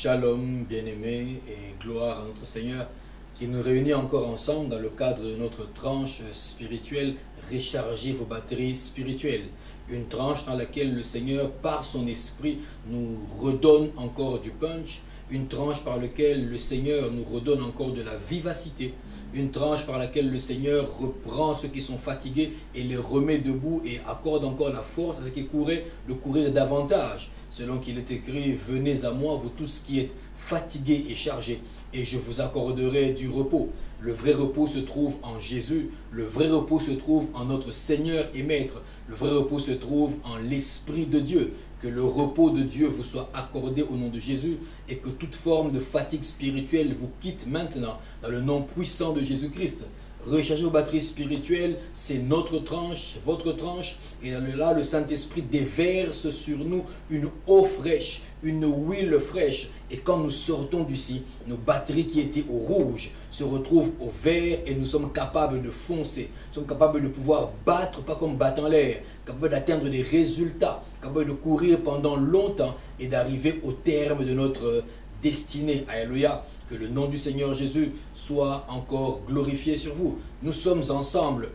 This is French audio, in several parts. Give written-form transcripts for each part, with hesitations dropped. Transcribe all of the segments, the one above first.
Shalom, bien-aimés, et gloire à notre Seigneur qui nous réunit encore ensemble dans le cadre de notre tranche spirituelle. Rechargez vos batteries spirituelles. Une tranche dans laquelle le Seigneur, par son esprit, nous redonne encore du punch. Une tranche par laquelle le Seigneur nous redonne encore de la vivacité. Une tranche par laquelle le Seigneur reprend ceux qui sont fatigués et les remet debout et accorde encore la force à ceux qui couraient de courir davantage. Selon qu'il est écrit, venez à moi, vous tous qui êtes fatigués et chargés, et je vous accorderai du repos. Le vrai repos se trouve en Jésus, le vrai repos se trouve en notre Seigneur et Maître, le vrai repos se trouve en l'Esprit de Dieu. Que le repos de Dieu vous soit accordé au nom de Jésus et que toute forme de fatigue spirituelle vous quitte maintenant dans le nom puissant de Jésus-Christ. Recharger vos batteries spirituelles, c'est notre tranche, votre tranche. Et là, le Saint-Esprit déverse sur nous une eau fraîche, une huile fraîche. Et quand nous sortons d'ici, nos batteries qui étaient au rouge se retrouvent au vert et nous sommes capables de foncer. Nous sommes capables de pouvoir battre, pas comme battant l'air, capables d'atteindre des résultats, capables de courir pendant longtemps et d'arriver au terme de notre destinée. Alléluia. Que le nom du Seigneur Jésus soit encore glorifié sur vous. Nous sommes ensemble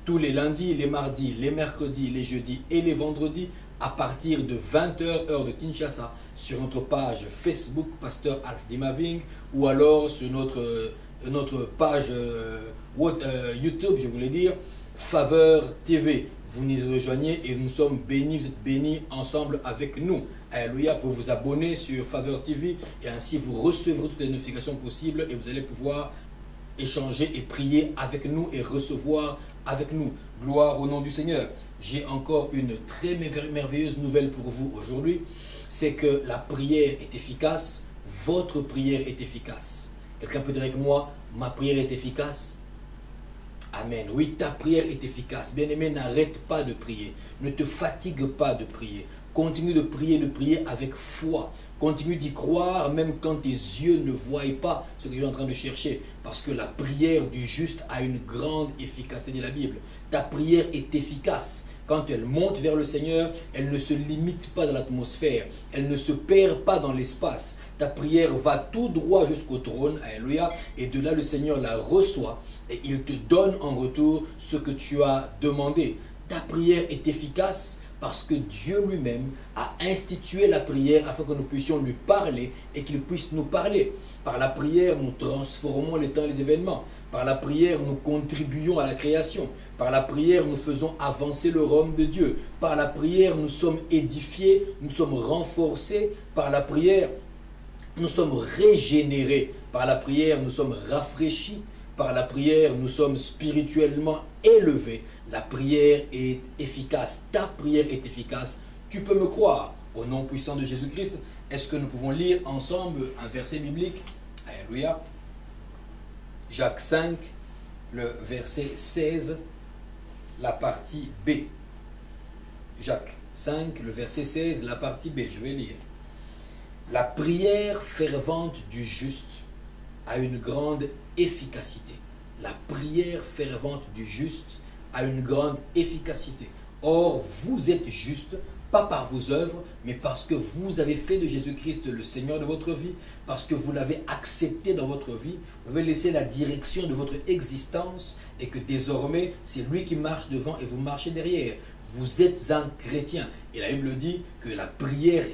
tous les lundis, les mardis, les mercredis, les jeudis et les vendredis à partir de 20 h heure de Kinshasa sur notre page Facebook Pasteur Alf Dimaving ou alors sur notre page YouTube, je voulais dire, Faveur TV. Vous nous rejoignez et nous sommes bénis, vous êtes bénis ensemble avec nous. Alléluia, pour vous abonner sur Faveur TV et ainsi vous recevrez toutes les notifications possibles et vous allez pouvoir échanger et prier avec nous et recevoir avec nous. Gloire au nom du Seigneur. J'ai encore une très merveilleuse nouvelle pour vous aujourd'hui. C'est que la prière est efficace, votre prière est efficace. Quelqu'un peut dire avec moi, ma prière est efficace? Amen. Oui, ta prière est efficace. Bien-aimé, n'arrête pas de prier. Ne te fatigue pas de prier. Continue de prier avec foi. Continue d'y croire même quand tes yeux ne voient pas ce que tu es en train de chercher. Parce que la prière du juste a une grande efficacité, dit la Bible. Ta prière est efficace. Quand elle monte vers le Seigneur, elle ne se limite pas dans l'atmosphère. Elle ne se perd pas dans l'espace. Ta prière va tout droit jusqu'au trône. Alléluia. Et de là, le Seigneur la reçoit. Et il te donne en retour ce que tu as demandé. Ta prière est efficace parce que Dieu lui-même a institué la prière afin que nous puissions lui parler et qu'il puisse nous parler. Par la prière, nous transformons les temps et les événements. Par la prière, nous contribuons à la création. Par la prière, nous faisons avancer le royaume de Dieu. Par la prière, nous sommes édifiés, nous sommes renforcés. Par la prière, nous sommes régénérés. Par la prière, nous sommes rafraîchis. Par la prière, nous sommes spirituellement élevés. La prière est efficace. Ta prière est efficace. Tu peux me croire. Au nom puissant de Jésus-Christ, est-ce que nous pouvons lire ensemble un verset biblique? Alléluia. Jacques 5, le verset 16, la partie B. Jacques 5, le verset 16, la partie B. Je vais lire. La prière fervente du juste a une grande efficacité. La prière fervente du juste a une grande efficacité. Or, vous êtes juste, pas par vos œuvres, mais parce que vous avez fait de Jésus-Christ le Seigneur de votre vie, parce que vous l'avez accepté dans votre vie, vous avez laissé la direction de votre existence et que désormais, c'est lui qui marche devant et vous marchez derrière. Vous êtes un chrétien. Et la Bible dit que la prière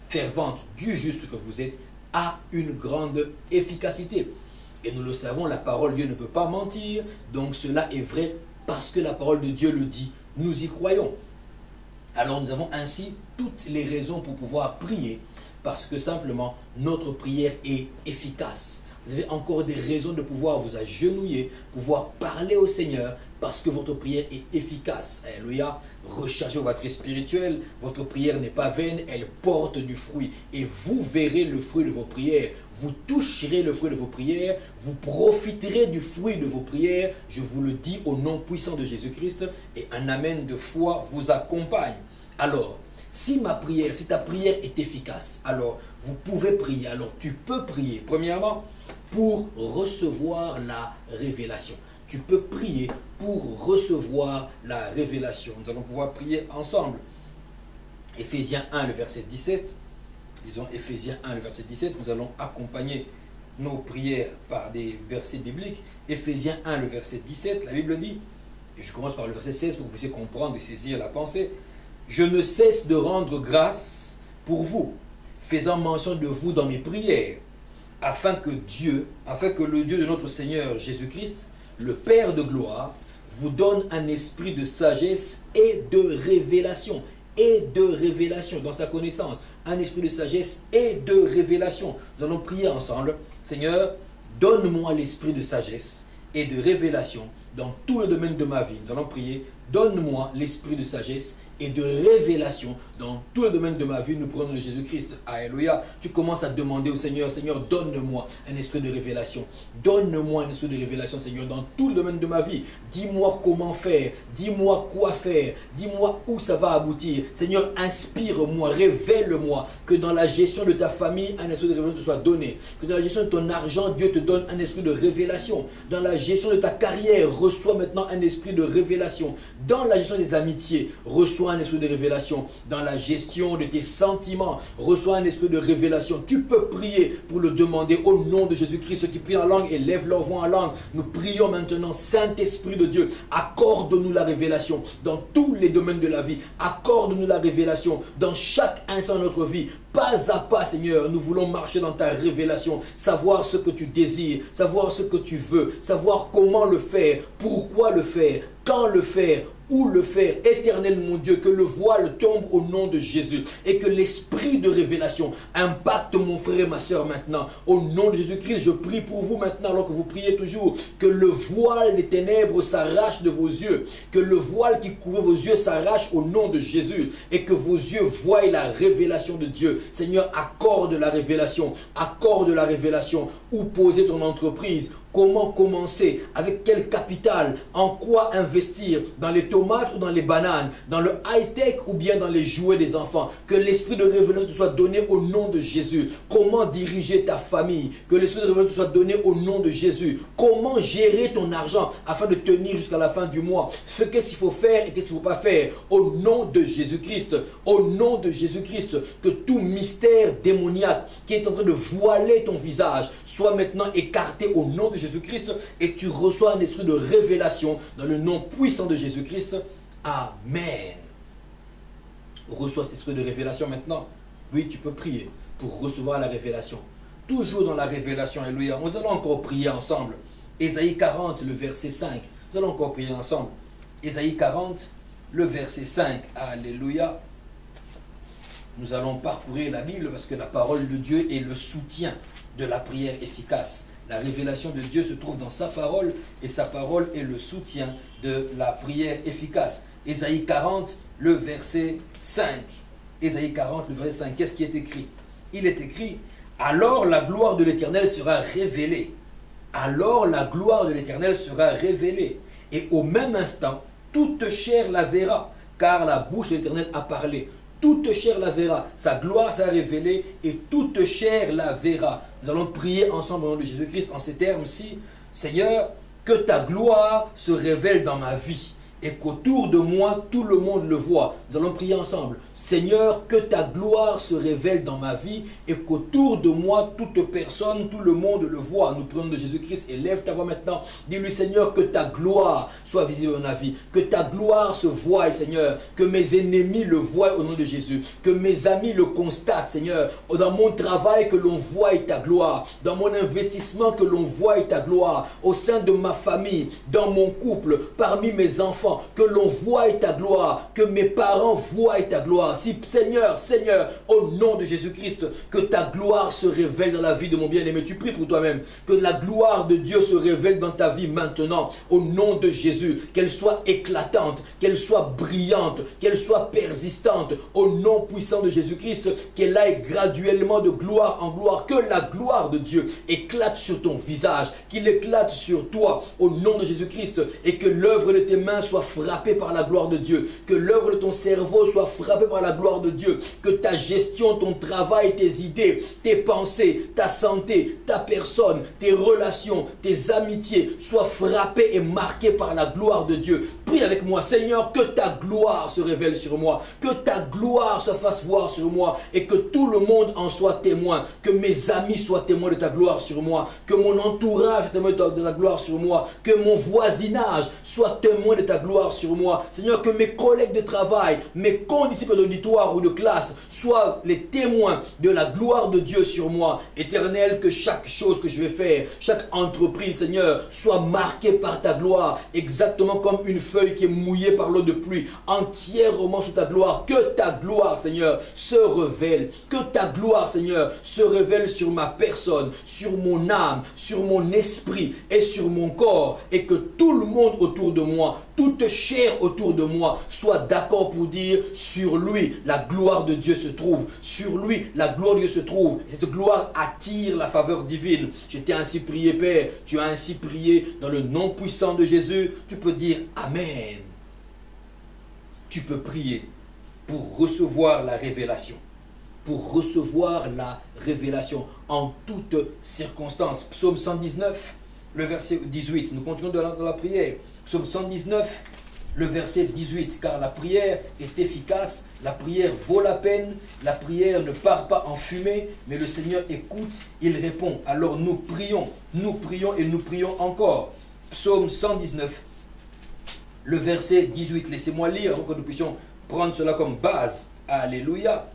fervente du juste que vous êtes a une grande efficacité. Et nous le savons, la parole de Dieu ne peut pas mentir, donc cela est vrai parce que la parole de Dieu le dit. Nous y croyons. Alors nous avons ainsi toutes les raisons pour pouvoir prier, parce que simplement notre prière est efficace. Vous avez encore des raisons de pouvoir vous agenouiller, pouvoir parler au Seigneur, parce que votre prière est efficace. Alléluia. Rechargez vos batteries spirituelles. Votre prière n'est pas vaine, elle porte du fruit. Et vous verrez le fruit de vos prières. Vous toucherez le fruit de vos prières. Vous profiterez du fruit de vos prières. Je vous le dis au nom puissant de Jésus-Christ. Et un amen de foi vous accompagne. Alors, si ta prière est efficace, alors vous pouvez prier. Alors tu peux prier, premièrement, pour recevoir la révélation. Tu peux prier pour recevoir la révélation. Nous allons pouvoir prier ensemble. Éphésiens 1, le verset 17. Disons Éphésiens 1, le verset 17, nous allons accompagner nos prières par des versets bibliques. Éphésiens 1, le verset 17, la Bible dit, et je commence par le verset 16 pour que vous puissiez comprendre et saisir la pensée, « Je ne cesse de rendre grâce pour vous, faisant mention de vous dans mes prières, afin que le Dieu de notre Seigneur Jésus-Christ, le Père de gloire, vous donne un esprit de sagesse et de révélation. » Et de révélation dans sa connaissance. Un esprit de sagesse et de révélation. Nous allons prier ensemble. Seigneur, donne-moi l'esprit de sagesse et de révélation dans tout le domaine de ma vie. Nous allons prier. Donne-moi l'esprit de sagesse et de révélation dans tout le domaine de ma vie. Nous prenons de Jésus-Christ. Alléluia. Tu commences à demander au Seigneur, Seigneur, donne-moi un esprit de révélation. Donne-moi un esprit de révélation, Seigneur, dans tout le domaine de ma vie. Dis-moi comment faire. Dis-moi quoi faire. Dis-moi où ça va aboutir. Seigneur, inspire-moi, révèle-moi que dans la gestion de ta famille, un esprit de révélation te soit donné. Que dans la gestion de ton argent, Dieu te donne un esprit de révélation. Dans la gestion de ta carrière, reçois maintenant un esprit de révélation. Dans la gestion des amitiés, reçois un esprit de révélation. Dans la gestion de tes sentiments, reçois un esprit de révélation. Tu peux prier pour le demander au nom de Jésus-Christ. Ceux qui prient en langue et lèvent leur voix en langue. Nous prions maintenant, Saint-Esprit de Dieu, accorde-nous la révélation dans tous les domaines de la vie. Accorde-nous la révélation dans chaque instant de notre vie. Pas à pas, Seigneur, nous voulons marcher dans ta révélation, savoir ce que tu désires, savoir ce que tu veux, savoir comment le faire, pourquoi le faire, quand le faire, où le faire. Éternel mon Dieu, que le voile tombe au nom de Jésus et que l'esprit de révélation impacte mon frère et ma soeur maintenant. Au nom de Jésus-Christ, je prie pour vous maintenant, alors que vous priez toujours, que le voile des ténèbres s'arrache de vos yeux, que le voile qui couvre vos yeux s'arrache au nom de Jésus et que vos yeux voient la révélation de Dieu. Seigneur, accorde la révélation, où poser ton entreprise, comment commencer, avec quel capital, en quoi investir, dans les tomates ou dans les bananes, dans le high-tech ou bien dans les jouets des enfants. Que l'esprit de révélation te soit donné au nom de Jésus. Comment diriger ta famille, que l'esprit de révélation te soit donné au nom de Jésus. Comment gérer ton argent afin de tenir jusqu'à la fin du mois. Qu'est-ce qu'il faut faire et qu'est-ce qu'il ne faut pas faire. Au nom de Jésus-Christ, au nom de Jésus-Christ, que tout mystère démoniaque qui est en train de voiler ton visage soit maintenant écarté au nom de Jésus-Christ et tu reçois un esprit de révélation dans le nom puissant de Jésus-Christ. Amen. Reçois cet esprit de révélation maintenant. Oui, tu peux prier pour recevoir la révélation. Toujours dans la révélation, alléluia. Nous allons encore prier ensemble. Ésaïe 40, le verset 5. Nous allons encore prier ensemble. Ésaïe 40, le verset 5. Alléluia. Nous allons parcourir la Bible parce que la parole de Dieu est le soutien de la prière efficace. La révélation de Dieu se trouve dans sa parole et sa parole est le soutien de la prière efficace. Ésaïe 40, le verset 5. Ésaïe 40, le verset 5. Qu'est-ce qui est écrit? Il est écrit, alors la gloire de l'Éternel sera révélée. Alors la gloire de l'Éternel sera révélée. Et au même instant, toute chair la verra, car la bouche de l'Éternel a parlé. Toute chair la verra, sa gloire sera révélée et toute chair la verra. Nous allons prier ensemble au nom de Jésus-Christ en ces termes-ci. Seigneur, que ta gloire se révèle dans ma vie et qu'autour de moi, tout le monde le voit. Nous allons prier ensemble. Seigneur, que ta gloire se révèle dans ma vie et qu'autour de moi, toute personne, tout le monde le voit. Nous prenons de Jésus-Christ et lève ta voix maintenant. Dis-lui, Seigneur, que ta gloire soit visible dans ma vie. Que ta gloire se voie, Seigneur. Que mes ennemis le voient au nom de Jésus. Que mes amis le constatent, Seigneur. Dans mon travail, que l'on voie ta gloire. Dans mon investissement, que l'on voie ta gloire. Au sein de ma famille, dans mon couple, parmi mes enfants, que l'on voie ta gloire, que mes parents voient ta gloire. Si Seigneur, au nom de Jésus-Christ, que ta gloire se révèle dans la vie de mon bien-aimé. Tu pries pour toi-même, que la gloire de Dieu se révèle dans ta vie maintenant, au nom de Jésus, qu'elle soit éclatante, qu'elle soit brillante, qu'elle soit persistante, au nom puissant de Jésus-Christ, qu'elle aille graduellement de gloire en gloire, que la gloire de Dieu éclate sur ton visage, qu'il éclate sur toi, au nom de Jésus-Christ, et que l'œuvre de tes mains soit soit frappée par la gloire de Dieu. Que l'œuvre de ton cerveau soit frappée par la gloire de Dieu. Que ta gestion, ton travail, tes idées, tes pensées, ta santé, ta personne, tes relations, tes amitiés soient frappées et marquées par la gloire de Dieu. Prie avec moi, Seigneur, que ta gloire se révèle sur moi. Que ta gloire se fasse voir sur moi et que tout le monde en soit témoin. Que mes amis soient témoins de ta gloire sur moi. Que mon entourage soit témoin de ta gloire sur moi. Que mon voisinage soit témoin de ta gloire sur moi. Seigneur, que mes collègues de travail, mes condisciples d'auditoire ou de classe soient les témoins de la gloire de Dieu sur moi. Éternel, que chaque chose que je vais faire, chaque entreprise, Seigneur, soit marquée par ta gloire, exactement comme une feuille qui est mouillée par l'eau de pluie, entièrement sous ta gloire. Que ta gloire, Seigneur, se révèle. Que ta gloire, Seigneur, se révèle sur ma personne, sur mon âme, sur mon esprit et sur mon corps, et que tout le monde autour de moi, toute chair autour de moi, soit d'accord pour dire, sur lui, la gloire de Dieu se trouve. Sur lui, la gloire de Dieu se trouve. Et cette gloire attire la faveur divine. Je t'ai ainsi prié, Père. Tu as ainsi prié dans le nom puissant de Jésus. Tu peux dire Amen. Tu peux prier pour recevoir la révélation. Pour recevoir la révélation en toutes circonstances. Psaume 119, le verset 18. Nous continuons dans la prière. Psaume 119, le verset 18. Car la prière est efficace, la prière vaut la peine, la prière ne part pas en fumée, mais le Seigneur écoute, il répond. Alors nous prions et nous prions encore. Psaume 119, le verset 18. Laissez-moi lire pour que nous puissions prendre cela comme base. Alléluia.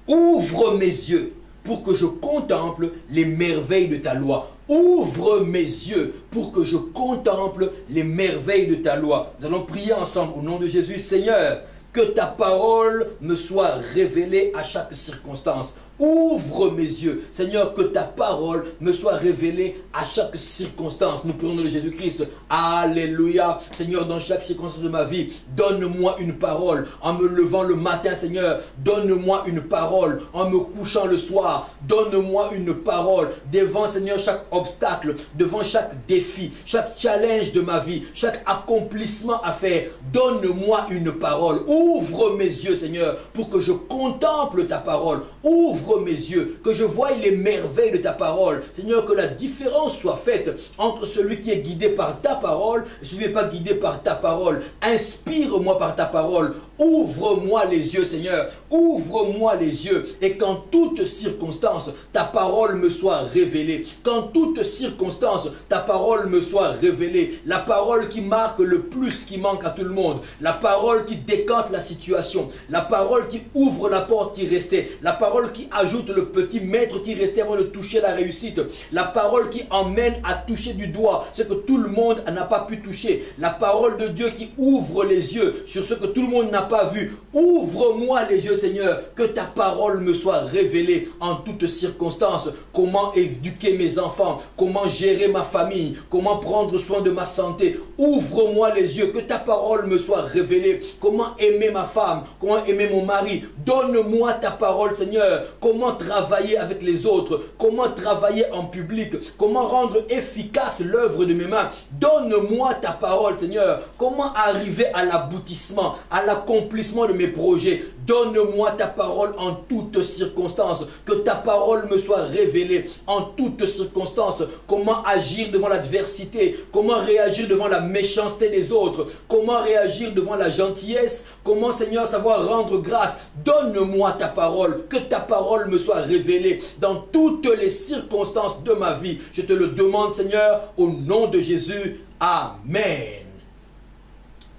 Ouvre mes yeux pour que je contemple les merveilles de ta loi. Ouvre mes yeux pour que je contemple les merveilles de ta loi. Nous allons prier ensemble au nom de Jésus. Seigneur, que ta parole me soit révélée à chaque circonstance. Ouvre mes yeux. Seigneur, que ta parole me soit révélée à chaque circonstance. Nous prions au nom de Jésus-Christ. Alléluia. Seigneur, dans chaque circonstance de ma vie, donne-moi une parole. En me levant le matin, Seigneur, donne-moi une parole. En me couchant le soir, donne-moi une parole. Devant, Seigneur, chaque obstacle, devant chaque défi, chaque challenge de ma vie, chaque accomplissement à faire, donne-moi une parole. Ouvre mes yeux, Seigneur, pour que je contemple ta parole. Ouvre mes yeux, que je voie les merveilles de ta parole. Seigneur, que la différence soit faite entre celui qui est guidé par ta parole et celui qui n'est pas guidé par ta parole. Inspire-moi par ta parole. Ouvre-moi les yeux, Seigneur. Ouvre-moi les yeux et qu'en toute circonstance, ta parole me soit révélée. Qu'en toute circonstance, ta parole me soit révélée. La parole qui marque le plus qui manque à tout le monde. La parole qui décante la situation. La parole qui ouvre la porte qui restait. La parole qui ajoute le petit mètre qui restait avant de toucher la réussite. La parole qui emmène à toucher du doigt ce que tout le monde n'a pas pu toucher. La parole de Dieu qui ouvre les yeux sur ce que tout le monde n'a pas vu. Ouvre-moi les yeux, Seigneur, que ta parole me soit révélée en toutes circonstances. Comment éduquer mes enfants, comment gérer ma famille, comment prendre soin de ma santé. Ouvre-moi les yeux, que ta parole me soit révélée. Comment aimer ma femme, comment aimer mon mari. Donne-moi ta parole, Seigneur. Comment travailler avec les autres, comment travailler en public, comment rendre efficace l'œuvre de mes mains. Donne-moi ta parole, Seigneur. Comment arriver à l'aboutissement, à l'accomplissement de mes projets. Donne-moi ta parole en toutes circonstances. Que ta parole me soit révélée en toutes circonstances. Comment agir devant l'adversité, comment réagir devant la méchanceté des autres, comment réagir devant la gentillesse, comment, Seigneur, savoir rendre grâce. Donne-moi ta parole, que ta parole me soit révélée dans toutes les circonstances de ma vie. Je te le demande, Seigneur, au nom de Jésus. Amen.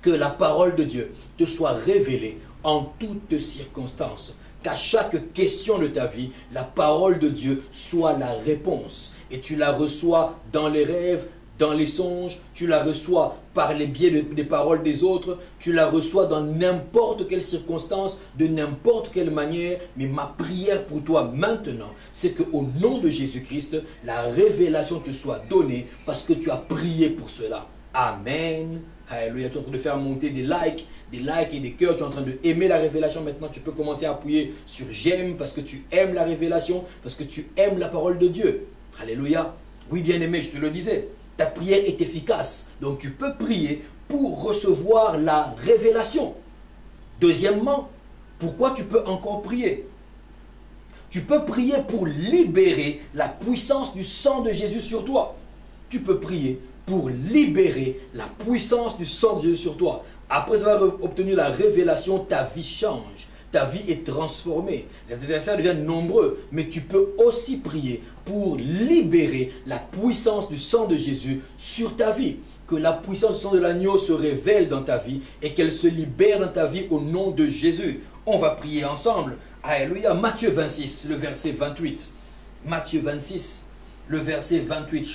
Que la parole de Dieu te soit révélée en toutes circonstances. Qu'à chaque question de ta vie, la parole de Dieu soit la réponse. Et tu la reçois dans les rêves, dans les songes, tu la reçois par les biais des paroles des autres, tu la reçois dans n'importe quelle circonstance, de n'importe quelle manière. Mais ma prière pour toi maintenant, c'est qu'au nom de Jésus-Christ, la révélation te soit donnée parce que tu as prié pour cela. Amen. Alléluia. Tu es en train de faire monter des likes et des cœurs. Tu es en train de aimer la révélation. Maintenant, tu peux commencer à appuyer sur j'aime parce que tu aimes la révélation, parce que tu aimes la parole de Dieu. Alléluia. Oui, bien-aimé, je te le disais. Ta prière est efficace. Donc tu peux prier pour recevoir la révélation. Deuxièmement, pourquoi tu peux encore prier? Tu peux prier pour libérer la puissance du sang de Jésus sur toi. Tu peux prier pour libérer la puissance du sang de Jésus sur toi. Après avoir obtenu la révélation, ta vie change. Ta vie est transformée. Les adversaires deviennent nombreux. Mais tu peux aussi prier pour libérer la puissance du sang de Jésus sur ta vie. Que la puissance du sang de l'agneau se révèle dans ta vie et qu'elle se libère dans ta vie au nom de Jésus. On va prier ensemble. Alléluia. Matthieu 26, le verset 28. Matthieu 26, le verset 28.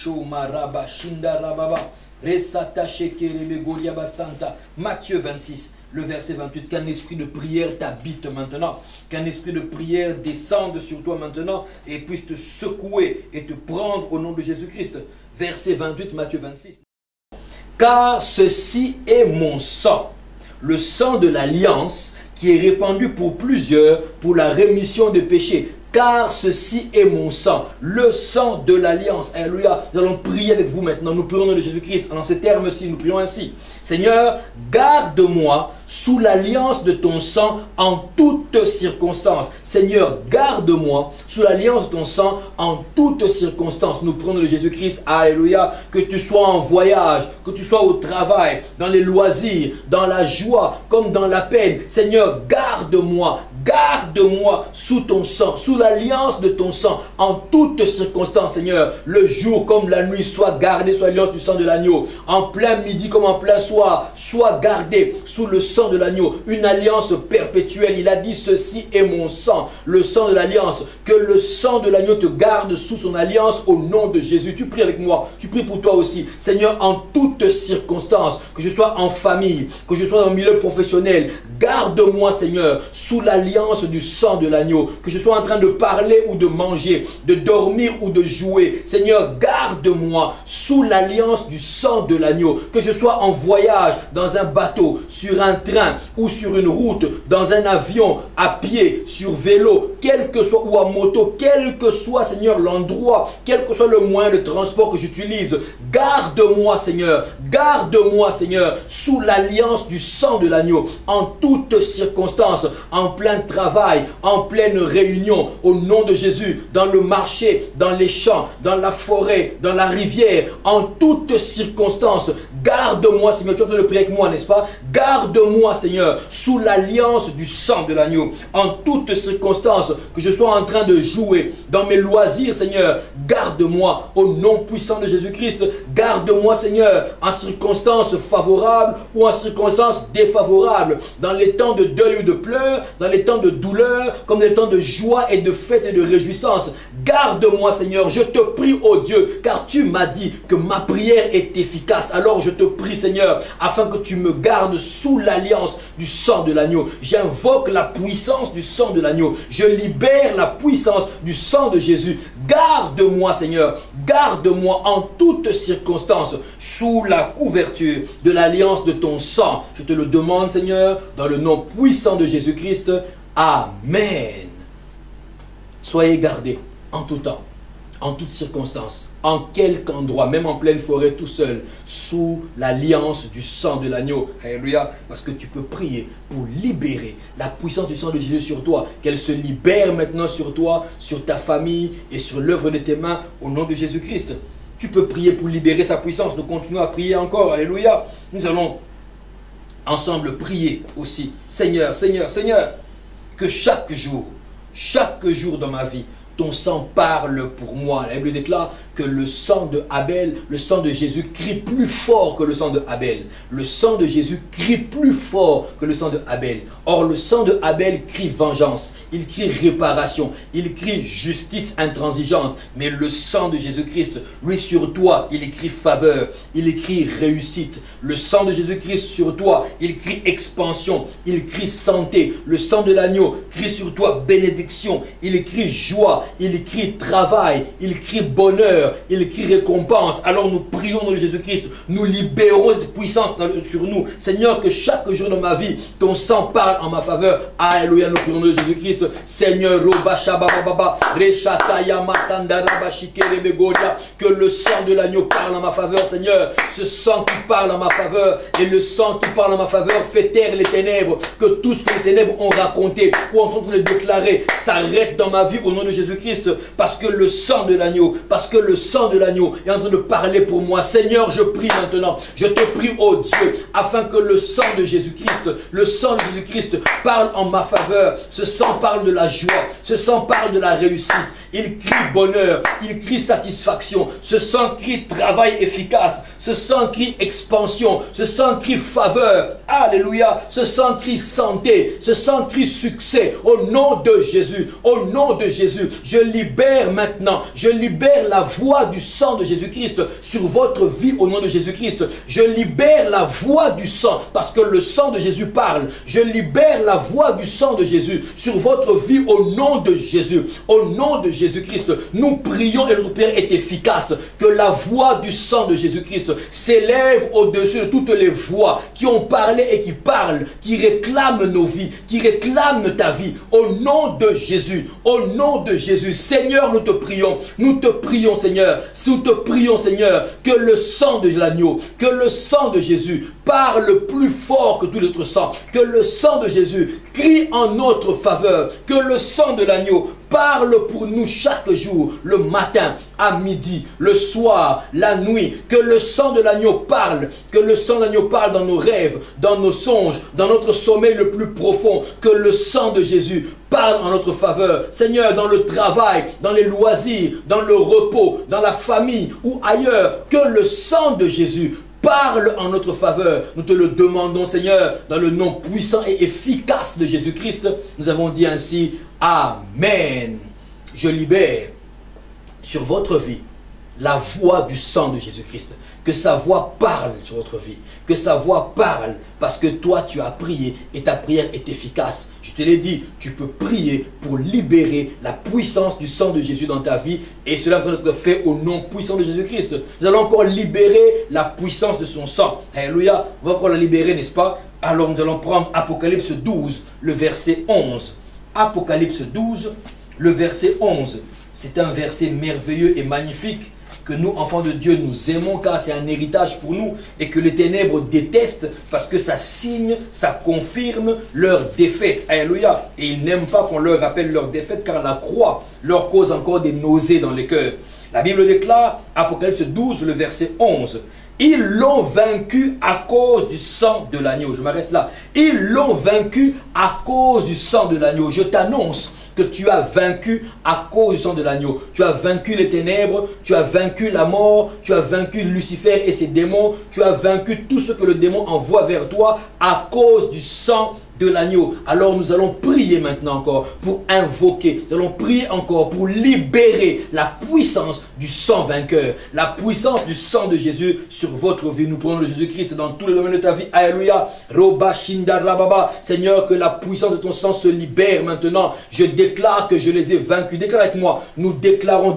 Matthieu 26, le verset 28. Qu'un esprit de prière t'habite maintenant. Qu'un esprit de prière descende sur toi maintenant et puisse te secouer et te prendre au nom de Jésus-Christ. Verset 28, Matthieu 26. Car ceci est mon sang, le sang de l'alliance qui est répandu pour plusieurs pour la rémission des péchés. Car ceci est mon sang, le sang de l'alliance. Alléluia. Nous allons prier avec vous maintenant. Nous prions au nom de Jésus-Christ. En ces termes-ci, nous prions ainsi. Seigneur, garde-moi sous l'alliance de ton sang en toutes circonstances. Seigneur, garde-moi sous l'alliance de ton sang en toutes circonstances. Nous prions au nom de Jésus-Christ. Alléluia. Que tu sois en voyage, que tu sois au travail, dans les loisirs, dans la joie, comme dans la peine. Seigneur, garde-moi. Garde-moi sous ton sang, sous l'alliance de ton sang, en toutes circonstances, Seigneur. Le jour comme la nuit, sois gardé sous l'alliance du sang de l'agneau. En plein midi comme en plein soir, sois gardé sous le sang de l'agneau. Une alliance perpétuelle. Il a dit, ceci est mon sang, le sang de l'alliance. Que le sang de l'agneau te garde sous son alliance au nom de Jésus. Tu pries avec moi, tu pries pour toi aussi. Seigneur, en toutes circonstances, que je sois en famille, que je sois dans le milieu professionnel, garde-moi, Seigneur, sous l'alliance du sang de l'agneau, que je sois en train de parler ou de manger, de dormir ou de jouer. Seigneur, garde-moi sous l'alliance du sang de l'agneau, que je sois en voyage, dans un bateau, sur un train ou sur une route, dans un avion, à pied, sur vélo, quel que soit, ou à moto, quel que soit, Seigneur, l'endroit, quel que soit le moyen de transport que j'utilise. Garde-moi, Seigneur, sous l'alliance du sang de l'agneau, en toutes circonstances, en plein travail, en pleine réunion, au nom de Jésus, dans le marché, dans les champs, dans la forêt, dans la rivière, en toutes circonstances. Garde-moi, Seigneur, tu es en train de prier avec moi, n'est-ce pas? Garde-moi, Seigneur, sous l'alliance du sang de l'agneau, en toutes circonstances, que je sois en train de jouer, dans mes loisirs, Seigneur, garde-moi, au nom puissant de Jésus-Christ. Garde-moi, Seigneur, en circonstances favorables ou en circonstances défavorables, dans les temps de deuil ou de pleurs, dans les temps de douleur, comme dans les temps de joie et de fête et de réjouissance. Garde-moi, Seigneur, je te prie, ô Dieu, car tu m'as dit que ma prière est efficace. Alors je te prie, Seigneur, afin que tu me gardes sous l'alliance du sang de l'agneau. J'invoque la puissance du sang de l'agneau. Je libère la puissance du sang de Jésus. Garde-moi, Seigneur, garde-moi en toutes circonstances sous la couverture de l'alliance de ton sang. Je te le demande, Seigneur, dans le nom puissant de Jésus-Christ. Amen. Soyez gardés en tout temps, en toutes circonstances, en quelque endroit, même en pleine forêt, tout seul, sous l'alliance du sang de l'agneau. Alléluia. Parce que tu peux prier pour libérer la puissance du sang de Jésus sur toi, qu'elle se libère maintenant sur toi, sur ta famille et sur l'œuvre de tes mains, au nom de Jésus-Christ. Tu peux prier pour libérer sa puissance. Nous continuons à prier encore. Alléluia. Nous allons ensemble prier aussi. Seigneur, Seigneur, Seigneur, que chaque jour dans ma vie, ton sang parle pour moi. La Bible déclare que le sang de Abel, le sang de Jésus crie plus fort que le sang de Abel. Le sang de Jésus crie plus fort que le sang de Abel. Or, le sang de Abel crie vengeance, il crie réparation, il crie justice intransigeante. Mais le sang de Jésus-Christ, lui sur toi, il écrit faveur, il écrit réussite. Le sang de Jésus-Christ sur toi, il crie expansion, il crie santé. Le sang de l'agneau crie sur toi bénédiction, il écrit joie, il crie travail, il crie bonheur, il crie récompense. Alors nous prions dans Jésus-Christ, nous libérons cette puissance sur nous. Seigneur, que chaque jour de ma vie, ton sang parle en ma faveur. Alléluia, nous prions dans Jésus-Christ. Seigneur, que le sang de l'agneau parle en ma faveur, Seigneur. Ce sang qui parle en ma faveur et le sang qui parle en ma faveur fait taire les ténèbres. Que tout ce que les ténèbres ont raconté ou en train de le déclarer s'arrête dans ma vie au nom de Jésus-Christ. Parce que le sang de l'agneau, est en train de parler pour moi. Seigneur, je prie maintenant. Je te prie, oh Dieu, afin que le sang de Jésus-Christ parle en ma faveur. Ce sang parle de la joie. Ce sang parle de la réussite. Il crie bonheur, il crie satisfaction, ce sang crie travail efficace, ce sang crie expansion, ce sang crie faveur, alléluia, ce sang crie santé, ce sang crie succès, au nom de Jésus, je libère maintenant, je libère la voix du sang de Jésus-Christ sur votre vie au nom de Jésus-Christ, je libère la voix du sang, parce que le sang de Jésus parle, je libère la voix du sang de Jésus sur votre vie au nom de Jésus, au nom de Jésus-Christ, nous prions et notre prière est efficace. Que la voix du sang de Jésus-Christ s'élève au-dessus de toutes les voix qui ont parlé et qui parlent, qui réclament nos vies, qui réclament ta vie. Au nom de Jésus, Seigneur, nous te prions, Seigneur, que le sang de l'agneau, que le sang de Jésus parle plus fort que tout notre sang, que le sang de Jésus crie en notre faveur, que le sang de l'agneau parle pour nous chaque jour, le matin, à midi, le soir, la nuit, que le sang de l'agneau parle, dans nos rêves, dans nos songes, dans notre sommeil le plus profond, que le sang de Jésus parle en notre faveur. Seigneur, dans le travail, dans les loisirs, dans le repos, dans la famille ou ailleurs, que le sang de Jésus parle en notre faveur. Nous te le demandons, Seigneur, dans le nom puissant et efficace de Jésus-Christ. Nous avons dit ainsi, Amen. Je libère sur votre vie la voix du sang de Jésus-Christ. Que sa voix parle sur votre vie. Que sa voix parle parce que toi tu as prié et ta prière est efficace. Je te l'ai dit, tu peux prier pour libérer la puissance du sang de Jésus dans ta vie et cela doit être fait au nom puissant de Jésus-Christ. Nous allons encore libérer la puissance de son sang. Alléluia, on va encore la libérer, n'est-ce pas? Alors nous allons prendre Apocalypse 12, le verset 11. Apocalypse 12, le verset 11. C'est un verset merveilleux et magnifique que nous, enfants de Dieu, nous aimons car c'est un héritage pour nous et que les ténèbres détestent parce que ça signe, ça confirme leur défaite. Alléluia. Et ils n'aiment pas qu'on leur rappelle leur défaite car la croix leur cause encore des nausées dans les cœurs. La Bible déclare, Apocalypse 12, le verset 11. Ils l'ont vaincu à cause du sang de l'agneau. Je m'arrête là. Ils l'ont vaincu à cause du sang de l'agneau. Je t'annonce que tu as vaincu à cause du sang de l'agneau. Tu as vaincu les ténèbres, tu as vaincu la mort, tu as vaincu Lucifer et ses démons, tu as vaincu tout ce que le démon envoie vers toi à cause du sang de l'agneau. Alors nous allons prier maintenant encore pour invoquer, nous allons prier encore pour libérer la puissance du sang vainqueur, la puissance du sang de Jésus sur votre vie. Nous prenons le Jésus-Christ dans tous les domaines de ta vie. Alléluia. Roba Shinda Rababa. Seigneur, que la puissance de ton sang se libère maintenant. Je déclare que je les ai vaincus. Déclare avec moi. Nous déclarons,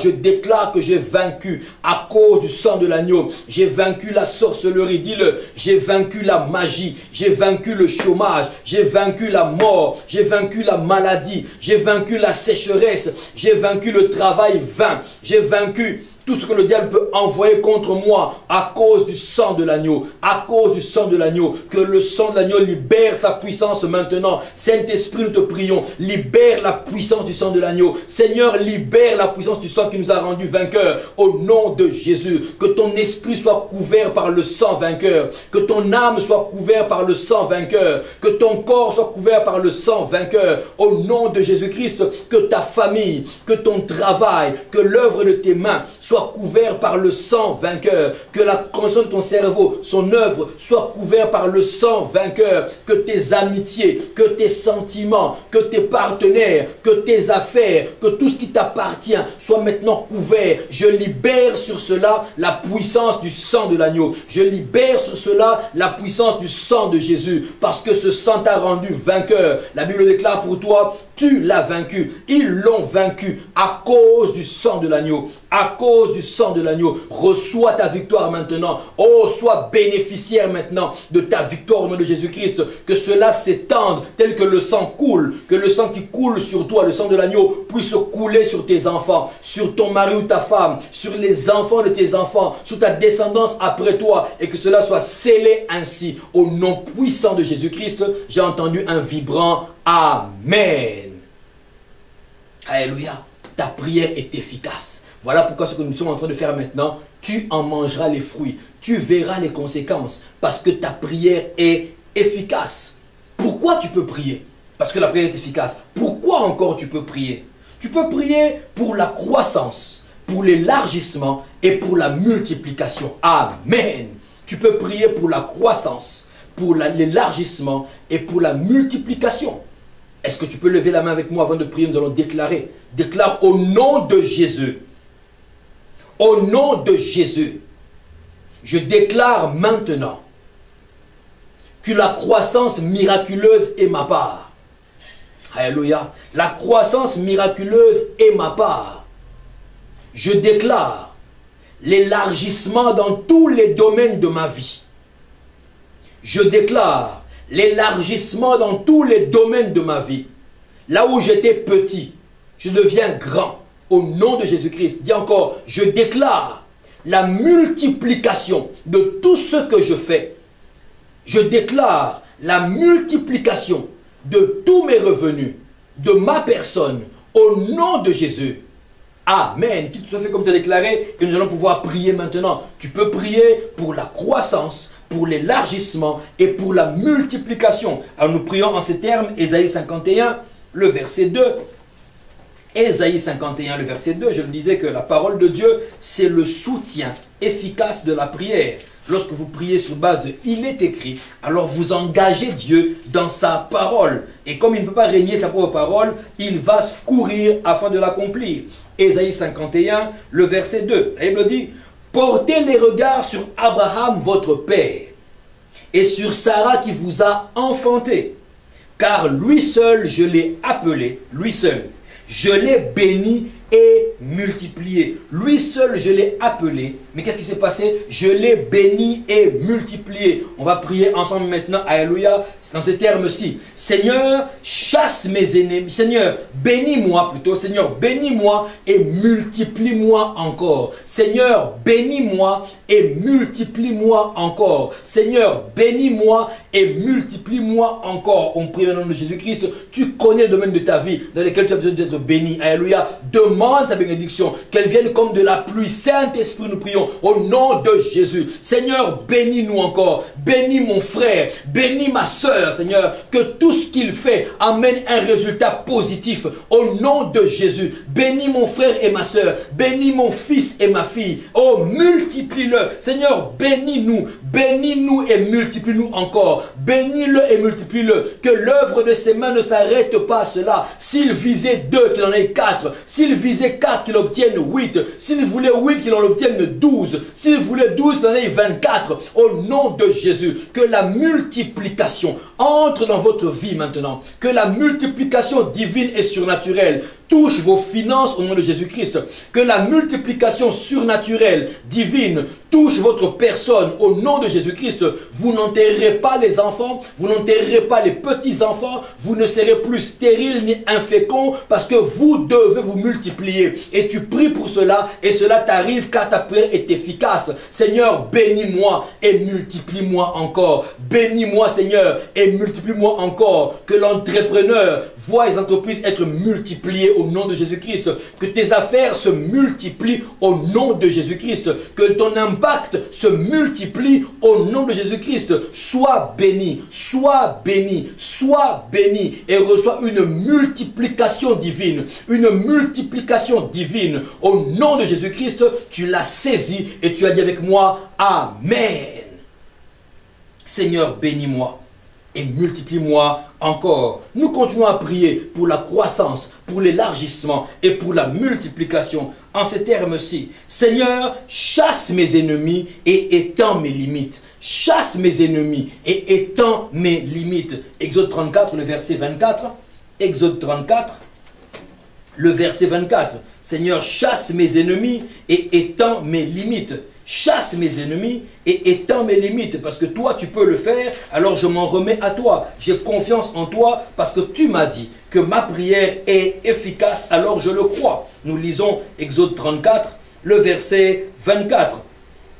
je déclare que j'ai vaincu à cause du sang de l'agneau. J'ai vaincu la sorcellerie, dis-le. J'ai vaincu la magie, j'ai vaincu le chômage, j'ai vaincu la mort, j'ai vaincu la maladie, j'ai vaincu la sécheresse, j'ai vaincu le travail vain, j'ai vaincu tout ce que le diable peut envoyer contre moi à cause du sang de l'agneau, à cause du sang de l'agneau, que le sang de l'agneau libère sa puissance maintenant. Saint-Esprit, nous te prions, libère la puissance du sang de l'agneau. Seigneur, libère la puissance du sang qui nous a rendus vainqueurs au nom de Jésus. Que ton esprit soit couvert par le sang vainqueur, que ton âme soit couverte par le sang vainqueur, que ton corps soit couvert par le sang vainqueur au nom de Jésus-Christ. Que ta famille, que ton travail, que l'œuvre de tes mains soit couvert par le sang vainqueur. Que la conscience de ton cerveau, son œuvre, soit couvert par le sang vainqueur. Que tes amitiés, que tes sentiments, que tes partenaires, que tes affaires, que tout ce qui t'appartient soit maintenant couvert. Je libère sur cela la puissance du sang de l'agneau. Je libère sur cela la puissance du sang de Jésus. Parce que ce sang t'a rendu vainqueur. La Bible déclare pour toi, tu l'as vaincu. Ils l'ont vaincu à cause du sang de l'agneau. À cause du sang de l'agneau. Reçois ta victoire maintenant. Oh, sois bénéficiaire maintenant de ta victoire au nom de Jésus-Christ. Que cela s'étende tel que le sang coule. Que le sang qui coule sur toi, le sang de l'agneau, puisse couler sur tes enfants, sur ton mari ou ta femme, sur les enfants de tes enfants, sur ta descendance après toi. Et que cela soit scellé ainsi. Au nom puissant de Jésus-Christ, j'ai entendu un vibrant Amen. Alléluia. Ta prière est efficace. Voilà pourquoi ce que nous sommes en train de faire maintenant, tu en mangeras les fruits. Tu verras les conséquences parce que ta prière est efficace. Pourquoi tu peux prier? Parce que la prière est efficace. Pourquoi encore tu peux prier? Tu peux prier pour la croissance, pour l'élargissement et pour la multiplication. Amen. Tu peux prier pour la croissance, pour l'élargissement et pour la multiplication. Est-ce que tu peux lever la main avec moi avant de prier? Nous allons déclarer. Déclare au nom de Jésus. Au nom de Jésus. Je déclare maintenant que la croissance miraculeuse est ma part. Alléluia. La croissance miraculeuse est ma part. Je déclare l'élargissement dans tous les domaines de ma vie. Je déclare l'élargissement dans tous les domaines de ma vie. Là où j'étais petit, je deviens grand. Au nom de Jésus-Christ. Dis encore, je déclare la multiplication de tout ce que je fais. Je déclare la multiplication de tous mes revenus, de ma personne, au nom de Jésus. Amen. Tout se fait comme tu as déclaré et nous allons pouvoir prier maintenant. Tu peux prier pour la croissance, pour l'élargissement et pour la multiplication. Alors nous prions en ces termes, Ésaïe 51, le verset 2. Ésaïe 51, le verset 2, je vous disais que la parole de Dieu, c'est le soutien efficace de la prière. Lorsque vous priez sur base de « il est écrit », alors vous engagez Dieu dans sa parole. Et comme il ne peut pas régner sa propre parole, il va courir afin de l'accomplir. Ésaïe 51, le verset 2, la Bible dit « Portez les regards sur Abraham, votre père, et sur Sarah qui vous a enfanté, car lui seul je l'ai appelé, lui seul. Je l'ai béni et multiplié. Lui seul, je l'ai appelé. Mais qu'est-ce qui s'est passé? Je l'ai béni et multiplié. On va prier ensemble maintenant. Alléluia. Dans ce terme-ci. Seigneur, chasse mes ennemis. Seigneur, bénis-moi plutôt. Seigneur, bénis-moi et multiplie-moi encore. Seigneur, bénis-moi et multiplie-moi encore. Seigneur, bénis-moi et multiplie-moi encore. On prie au nom de Jésus-Christ. Tu connais le domaine de ta vie dans lequel tu as besoin d'être béni. Alléluia. Demande sa bénédiction. Qu'elle vienne comme de la pluie. Saint-Esprit, nous prions au nom de Jésus. Seigneur, bénis-nous encore. Bénis mon frère. Bénis ma soeur, Seigneur. Que tout ce qu'il fait amène un résultat positif au nom de Jésus. Bénis mon frère et ma soeur. Bénis mon fils et ma fille. Oh, multiplie-le. Seigneur, bénis-nous. Bénis-nous et multiplie-nous encore. Bénis-le et multiplie-le. Que l'œuvre de ses mains ne s'arrête pas à cela. S'il visait 2, qu'il en ait 4. S'il visait 4, qu'il obtienne 8. S'il voulait 8, qu'il en obtienne 12. S'il voulait 12, qu'il en ait 24. Au nom de Jésus. Que la multiplication entre dans votre vie maintenant. Que la multiplication divine et surnaturelle touche vos finances au nom de Jésus-Christ. Que la multiplication surnaturelle, divine, touche votre personne au nom de Jésus-Christ. Vous n'enterrerez pas les enfants, vous n'enterrerez pas les petits-enfants, vous ne serez plus stérile ni infécond parce que vous devez vous multiplier. Et tu pries pour cela et cela t'arrive car ta prière est efficace. Seigneur, bénis-moi et multiplie-moi encore. Bénis-moi, Seigneur, et multiplie-moi encore. Que l'entrepreneur voit les entreprises être multipliées au au nom de Jésus-Christ. Que tes affaires se multiplient au nom de Jésus-Christ. Que ton impact se multiplie au nom de Jésus-Christ. Sois béni, sois béni, sois béni et reçois une multiplication divine. Une multiplication divine. Au nom de Jésus-Christ, tu l'as saisi et tu as dit avec moi, Amen. Seigneur, bénis-moi et multiplie-moi encore. Nous continuons à prier pour la croissance, pour l'élargissement et pour la multiplication. En ces termes-ci, Seigneur, chasse mes ennemis et étends mes limites. Chasse mes ennemis et étends mes limites. Exode 34, le verset 24. Exode 34, le verset 24. Seigneur, chasse mes ennemis et étends mes limites. Chasse mes ennemis et étends mes limites. Parce que toi, tu peux le faire, alors je m'en remets à toi. J'ai confiance en toi parce que tu m'as dit que ma prière est efficace, alors je le crois. Nous lisons Exode 34, le verset 24.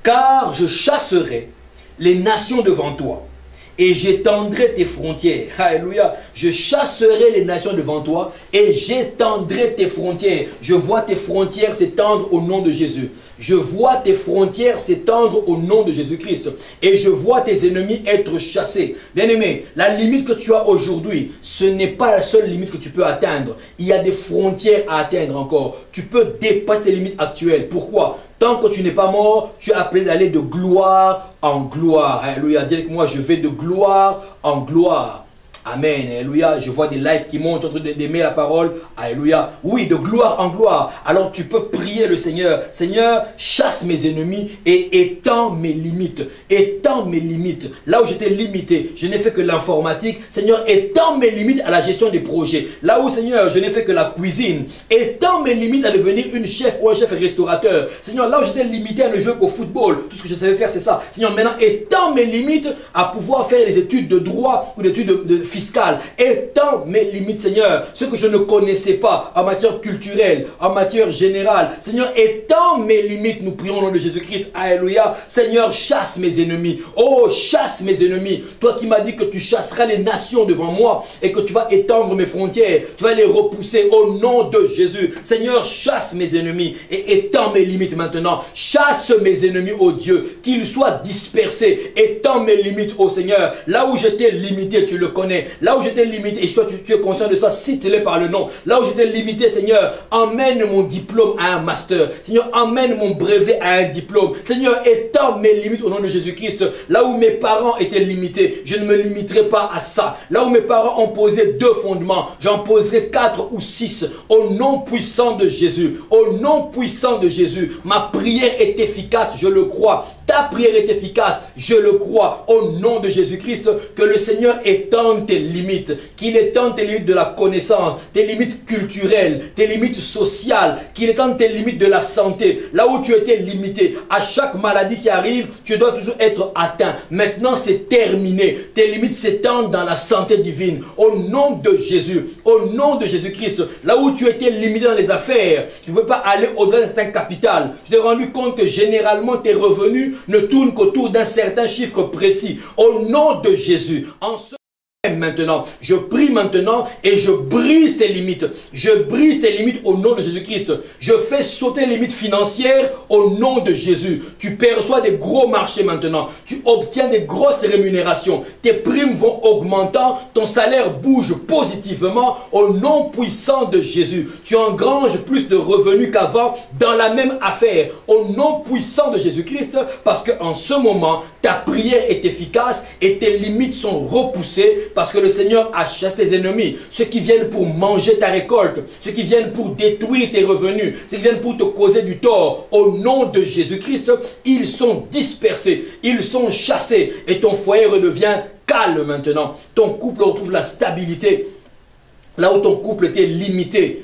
Car je chasserai les nations devant toi et j'étendrai tes frontières. Alléluia. Je chasserai les nations devant toi et j'étendrai tes frontières. Je vois tes frontières s'étendre au nom de Jésus. Je vois tes frontières s'étendre au nom de Jésus-Christ. Et je vois tes ennemis être chassés. Bien-aimé, la limite que tu as aujourd'hui, ce n'est pas la seule limite que tu peux atteindre. Il y a des frontières à atteindre encore. Tu peux dépasser tes limites actuelles. Pourquoi? Tant que tu n'es pas mort, tu es appelé d'aller de gloire en gloire. Alléluia. Dis avec moi, je vais de gloire en gloire. Amen. Alléluia. Je vois des likes qui montent en train d'aimer la parole. Alléluia. Oui, de gloire en gloire. Alors tu peux prier le Seigneur. Seigneur, chasse mes ennemis et étends mes limites. Étends mes limites. Là où j'étais limité, je n'ai fait que l'informatique. Seigneur, étends mes limites à la gestion des projets. Là où, Seigneur, je n'ai fait que la cuisine. Étends mes limites à devenir une chef ou un chef restaurateur. Seigneur, là où j'étais limité à ne jouer qu'au football, tout ce que je savais faire, c'est ça. Seigneur, maintenant, étends mes limites à pouvoir faire des études de droit ou des études de fiscale. Étends mes limites, Seigneur. Ce que je ne connaissais pas en matière culturelle, en matière générale. Seigneur, étends mes limites. Nous prions au nom de Jésus-Christ. Alléluia. Seigneur, chasse mes ennemis. Oh, chasse mes ennemis. Toi qui m'as dit que tu chasseras les nations devant moi et que tu vas étendre mes frontières. Tu vas les repousser au nom de Jésus. Seigneur, chasse mes ennemis et étends mes limites maintenant. Chasse mes ennemis, oh Dieu, qu'ils soient dispersés. Étends mes limites, oh Seigneur. Là où j'étais limité, tu le connais. Là où j'étais limité, et toi tu es conscient de ça, cite-les par le nom. Là où j'étais limité, Seigneur, emmène mon diplôme à un master. Seigneur, emmène mon brevet à un diplôme. Seigneur, étends mes limites au nom de Jésus-Christ. Là où mes parents étaient limités, je ne me limiterai pas à ça. Là où mes parents ont posé 2 fondements, j'en poserai 4 ou 6. Au nom puissant de Jésus, au nom puissant de Jésus, ma prière est efficace, je le crois. Ta prière est efficace, je le crois, au nom de Jésus-Christ, que le Seigneur étende tes limites, qu'il étende tes limites de la connaissance, tes limites culturelles, tes limites sociales, qu'il étende tes limites de la santé. Là où tu étais limité, à chaque maladie qui arrive, tu dois toujours être atteint. Maintenant, c'est terminé. Tes limites s'étendent dans la santé divine, au nom de Jésus, au nom de Jésus-Christ. Là où tu étais limité dans les affaires, tu ne veux pas aller au-delà d'un certain capital. Tu t'es rendu compte que généralement tes revenus ne tournent qu'autour d'un certain chiffre précis. Au nom de Jésus, en ce maintenant, je prie maintenant et je brise tes limites. Je brise tes limites au nom de Jésus-Christ. Je fais sauter les limites financières au nom de Jésus. Tu perçois des gros marchés maintenant. Tu obtiens des grosses rémunérations. Tes primes vont augmentant. Ton salaire bouge positivement au nom puissant de Jésus. Tu engranges plus de revenus qu'avant dans la même affaire. Au nom puissant de Jésus-Christ, parce qu'en ce moment, ta prière est efficace et tes limites sont repoussées. Parce que le Seigneur a chassé tes ennemis, ceux qui viennent pour manger ta récolte, ceux qui viennent pour détruire tes revenus, ceux qui viennent pour te causer du tort. Au nom de Jésus-Christ, ils sont dispersés, ils sont chassés et ton foyer redevient calme maintenant. Ton couple retrouve la stabilité. Là où ton couple était limité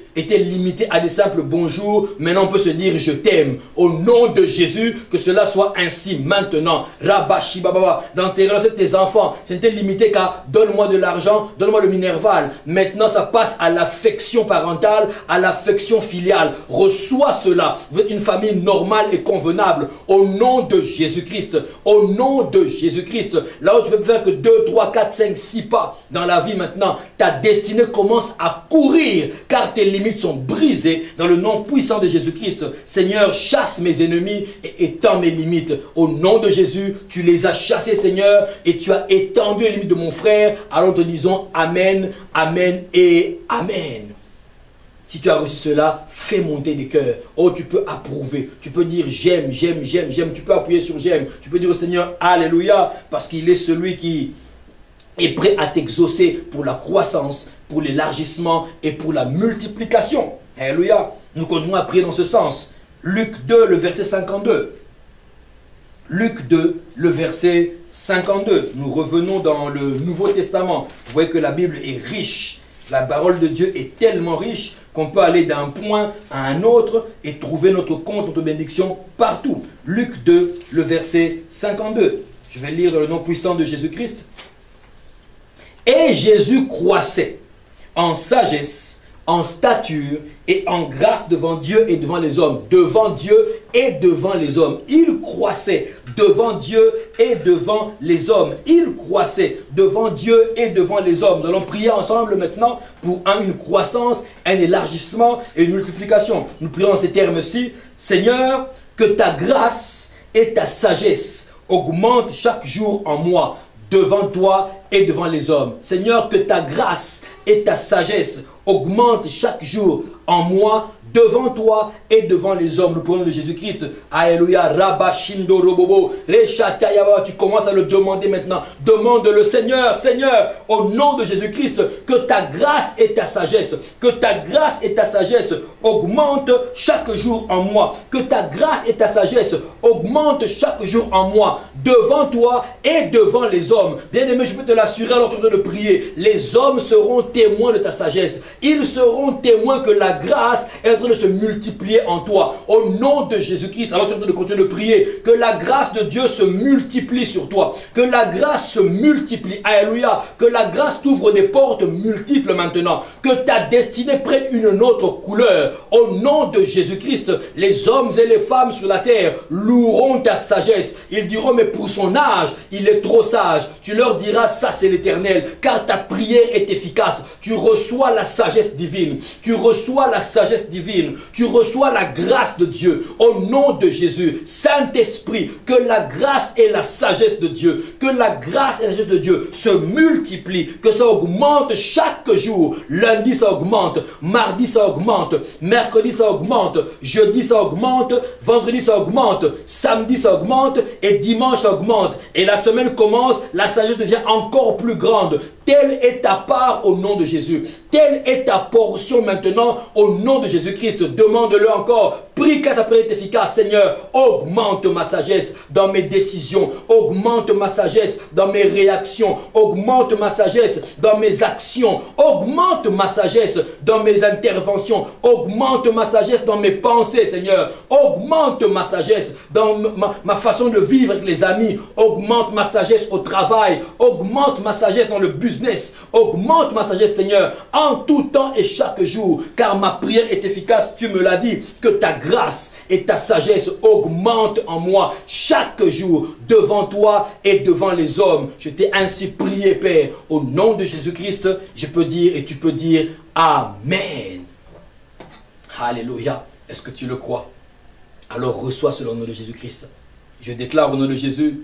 à des simples bonjours, maintenant on peut se dire je t'aime. Au nom de Jésus, que cela soit ainsi maintenant. Rabashi Baba, dans tes relations avec tes enfants, c'était limité qu'à donne-moi de l'argent, donne-moi le minerval. Maintenant ça passe à l'affection parentale, à l'affection filiale. Reçois cela. Vous êtes une famille normale et convenable. Au nom de Jésus-Christ. Au nom de Jésus-Christ. Là où tu peux faire que 2, 3, 4, 5, 6 pas dans la vie maintenant, ta destinée commence à courir car tes limites limites sont brisées dans le nom puissant de Jésus-Christ. Seigneur, chasse mes ennemis et étends mes limites. Au nom de Jésus, tu les as chassés, Seigneur, et tu as étendu les limites de mon frère. Alors te disons Amen, Amen et Amen. Si tu as reçu cela, fais monter des cœurs. Oh, tu peux approuver. Tu peux dire j'aime, j'aime, j'aime, j'aime. Tu peux appuyer sur j'aime. Tu peux dire au Seigneur Alléluia, parce qu'il est celui qui est prêt à t'exaucer pour la croissance, pour l'élargissement et pour la multiplication. Alléluia. Nous continuons à prier dans ce sens. Luc 2, le verset 52. Luc 2, le verset 52. Nous revenons dans le Nouveau Testament. Vous voyez que la Bible est riche. La parole de Dieu est tellement riche qu'on peut aller d'un point à un autre et trouver notre compte, notre bénédiction partout. Luc 2, le verset 52. Je vais lire dans le nom puissant de Jésus-Christ. Et Jésus croissait en sagesse, en stature et en grâce devant Dieu et devant les hommes. Devant Dieu et devant les hommes. Il croissait devant Dieu et devant les hommes. Il croissait devant Dieu et devant les hommes. Nous allons prier ensemble maintenant pour une croissance, un élargissement et une multiplication. Nous prions en ces termes-ci. Seigneur, que ta grâce et ta sagesse augmentent chaque jour en moi, devant toi et devant les hommes. Seigneur, que ta grâce et ta sagesse augmentent chaque jour en moi, devant toi et devant les hommes. Nous prions de Jésus-Christ. Alléluia. Rabba Shindo Robobo. Reshatayaba. Tu commences à le demander maintenant. Demande le Seigneur. Seigneur, au nom de Jésus-Christ, que ta grâce et ta sagesse, que ta grâce et ta sagesse augmentent chaque jour en moi. Que ta grâce et ta sagesse augmentent chaque jour en moi, devant toi et devant les hommes. Bien-aimé, je peux te l'assurer alors que tu es en train de prier. Les hommes seront témoins de ta sagesse. Ils seront témoins que la grâce est en train de se multiplier en toi. Au nom de Jésus-Christ, alors tu es en train de continuer de prier, que la grâce de Dieu se multiplie sur toi. Que la grâce se multiplie. Alléluia. Que la grâce t'ouvre des portes multiples maintenant. Que ta destinée prenne une autre couleur. Au nom de Jésus-Christ, les hommes et les femmes sur la terre loueront ta sagesse. Ils diront, mais pour son âge, il est trop sage. Tu leur diras, ça c'est l'Éternel, car ta prière est efficace. Tu reçois la sagesse divine. Tu reçois la sagesse divine. Tu reçois la grâce de Dieu. Au nom de Jésus, Saint-Esprit, que la grâce et la sagesse de Dieu, que la grâce et la sagesse de Dieu se multiplient, que ça augmente chaque jour. Lundi ça augmente, mardi ça augmente, mercredi ça augmente, jeudi ça augmente, vendredi ça augmente, samedi ça augmente et dimanche ça augmente. Et la semaine commence, la sagesse devient encore plus grande. Telle est ta part au nom de Jésus. Telle est ta portion maintenant au nom de Jésus-Christ. Demande-le encore. Prie qu'à ta prière est efficace. Seigneur, augmente ma sagesse dans mes décisions. Augmente ma sagesse dans mes réactions. Augmente ma sagesse dans mes actions. Augmente ma sagesse dans mes interventions. Augmente ma sagesse dans mes pensées, Seigneur. Augmente ma sagesse dans ma façon de vivre avec les amis. Augmente ma sagesse au travail. Augmente ma sagesse dans le business. Augmente ma sagesse, Seigneur, en tout temps et chaque jour, car ma prière est efficace, tu me l'as dit, que ta grâce et ta sagesse augmentent en moi chaque jour, devant toi et devant les hommes. Je t'ai ainsi prié, Père, au nom de Jésus-Christ, je peux dire et tu peux dire Amen. Alléluia. Est-ce que tu le crois? Alors reçois cela au nom de Jésus-Christ. Je déclare au nom de Jésus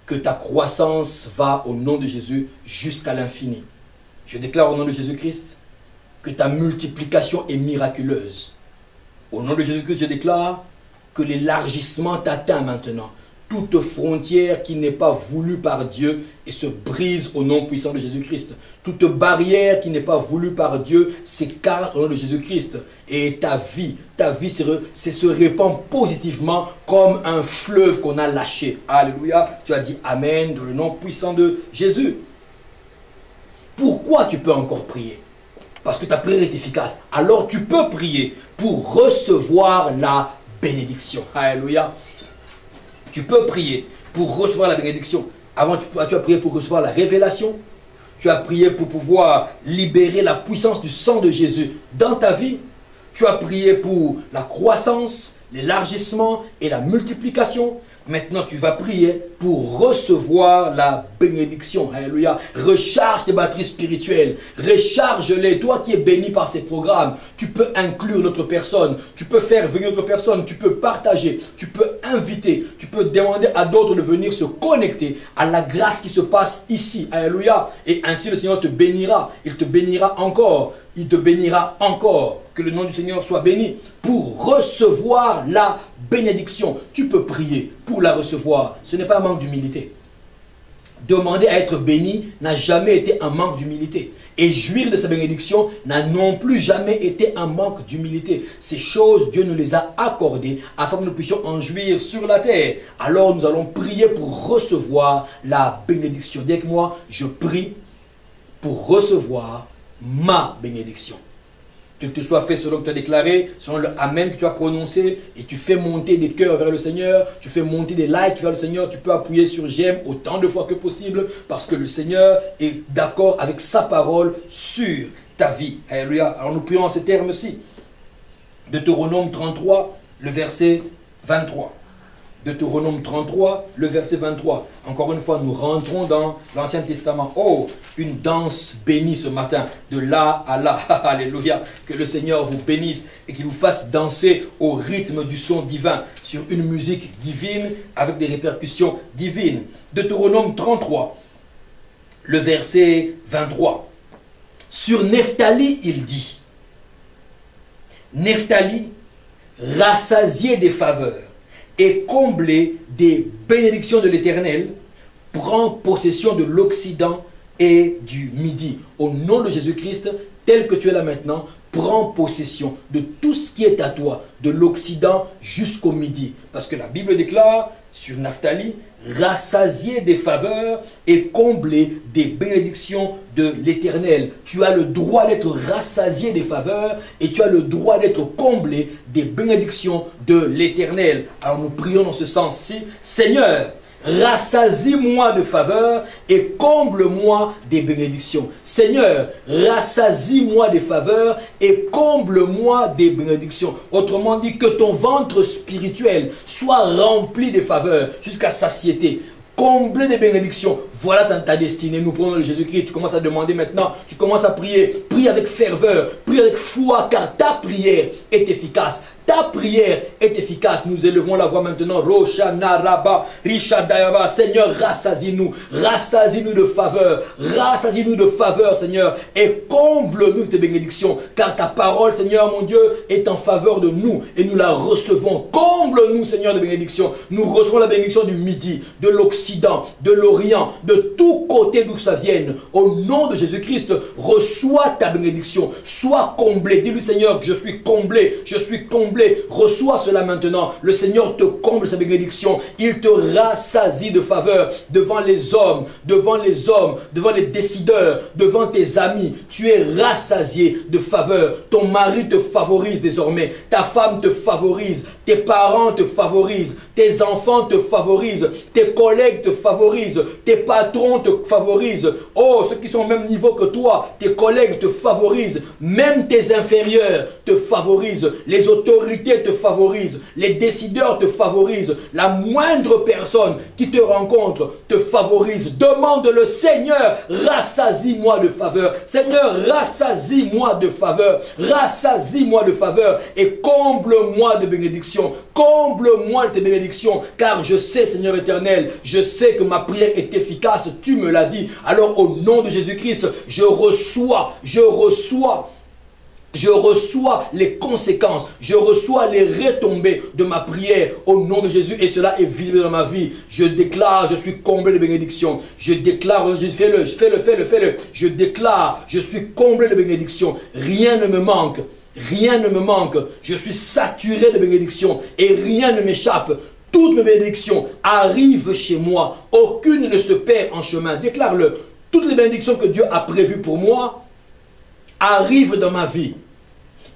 que ta croissance va au nom de Jésus jusqu'à l'infini. Je déclare au nom de Jésus-Christ que ta multiplication est miraculeuse. Au nom de Jésus-Christ, je déclare que l'élargissement t'atteint maintenant. Toute frontière qui n'est pas voulue par Dieu et se brise au nom puissant de Jésus-Christ. Toute barrière qui n'est pas voulue par Dieu s'écarte au nom de Jésus-Christ. Et ta vie se répand positivement comme un fleuve qu'on a lâché. Alléluia. Tu as dit Amen dans le nom puissant de Jésus. Pourquoi tu peux encore prier? Parce que ta prière est efficace. Alors tu peux prier pour recevoir la bénédiction. Alléluia. Tu peux prier pour recevoir la bénédiction. Avant, tu as prié pour recevoir la révélation. Tu as prié pour pouvoir libérer la puissance du sang de Jésus dans ta vie. Tu as prié pour la croissance, l'élargissement et la multiplication. Maintenant, tu vas prier pour recevoir la bénédiction. Alléluia. Recharge tes batteries spirituelles. Recharge-les. Toi qui es béni par ces programmes, tu peux inclure notre personne. Tu peux faire venir notre personne. Tu peux partager. Tu peux inviter. Tu peux demander à d'autres de venir se connecter à la grâce qui se passe ici. Alléluia. Et ainsi le Seigneur te bénira. Il te bénira encore. Il te bénira encore. Que le nom du Seigneur soit béni. Pour recevoir la bénédiction, tu peux prier pour la recevoir. Ce n'est pas un manque d'humilité. Demander à être béni n'a jamais été un manque d'humilité. Et jouir de sa bénédiction n'a non plus jamais été un manque d'humilité. Ces choses, Dieu nous les a accordées afin que nous puissions en jouir sur la terre. Alors nous allons prier pour recevoir la bénédiction. Dis avec moi, je prie pour recevoir ma bénédiction. Que te soit fait selon que tu as déclaré, selon le Amen que tu as prononcé, et tu fais monter des cœurs vers le Seigneur, tu fais monter des likes vers le Seigneur, tu peux appuyer sur j'aime autant de fois que possible, parce que le Seigneur est d'accord avec sa parole sur ta vie. Alléluia. Alors nous prions en ces termes-ci. Deutéronome 33, le verset 23. Deutéronome 33, le verset 23. Encore une fois, nous rentrons dans l'Ancien Testament. Oh, une danse bénie ce matin, de là à là. Alléluia. Que le Seigneur vous bénisse et qu'il vous fasse danser au rythme du son divin, sur une musique divine, avec des répercussions divines. Deutéronome 33, le verset 23. Sur Nephtali, il dit, Nephtali, rassasié des faveurs et comblé des bénédictions de l'Éternel, prend possession de l'Occident et du Midi. Au nom de Jésus-Christ, tel que tu es là maintenant, prends possession de tout ce qui est à toi, de l'Occident jusqu'au Midi. Parce que la Bible déclare sur Naphtali, rassasié des faveurs et comblé des bénédictions de l'Éternel. Tu as le droit d'être rassasié des faveurs et tu as le droit d'être comblé des bénédictions de l'Éternel. Alors nous prions dans ce sens-ci. Seigneur, rassasie-moi de faveurs et comble-moi des bénédictions. Seigneur, rassasie-moi des faveurs et comble-moi des bénédictions. Autrement dit, que ton ventre spirituel soit rempli de faveurs jusqu'à satiété. Combler des bénédictions. Voilà ta destinée. Nous prenons le Jésus-Christ. Tu commences à demander maintenant. Tu commences à prier. Prie avec ferveur. Prie avec foi, car ta prière est efficace. Ta prière est efficace. Nous élevons la voix maintenant. Roshana Rabba, Rishadayaba. Seigneur, rassasie-nous. Rassasie-nous de faveur. Rassasie-nous de faveur, Seigneur. Et comble-nous de tes bénédictions. Car ta parole, Seigneur, mon Dieu, est en faveur de nous. Et nous la recevons. Comble-nous, Seigneur, de bénédictions. Nous recevons la bénédiction du Midi, de l'Occident, de l'Orient, de tout côté d'où ça vienne. Au nom de Jésus-Christ, reçois ta bénédiction. Sois comblé. Dis-lui, Seigneur, que je suis comblé. Je suis comblé. Reçois cela maintenant. Le Seigneur te comble sa bénédiction. Il te rassasie de faveur devant les hommes, devant les décideurs, devant tes amis. Tu es rassasié de faveur. Ton mari te favorise désormais. Ta femme te favorise. Tes parents te favorisent. Tes enfants te favorisent. Tes collègues te favorisent. Tes patrons te favorisent. Oh, ceux qui sont au même niveau que toi, tes collègues te favorisent. Même tes inférieurs te favorisent. Les autorités te favorisent. Les décideurs te favorisent. La moindre personne qui te rencontre te favorise. Demande le Seigneur, rassasie-moi de faveur. Seigneur, rassasie-moi de faveur. Rassasie-moi de faveur et comble-moi de bénédictions. Comble-moi de tes bénédictions, car je sais, Seigneur éternel, je sais que ma prière est efficace, tu me l'as dit. Alors au nom de Jésus-Christ, je reçois les conséquences, je reçois les retombées de ma prière au nom de Jésus et cela est visible dans ma vie. Je déclare, je suis comblé de bénédictions. Je déclare, fais-le. Je déclare, je suis comblé de bénédictions. Rien ne me manque. Rien ne me manque. Je suis saturé de bénédictions et rien ne m'échappe. Toutes mes bénédictions arrivent chez moi. Aucune ne se perd en chemin. Déclare-le. Toutes les bénédictions que Dieu a prévues pour moi arrivent dans ma vie.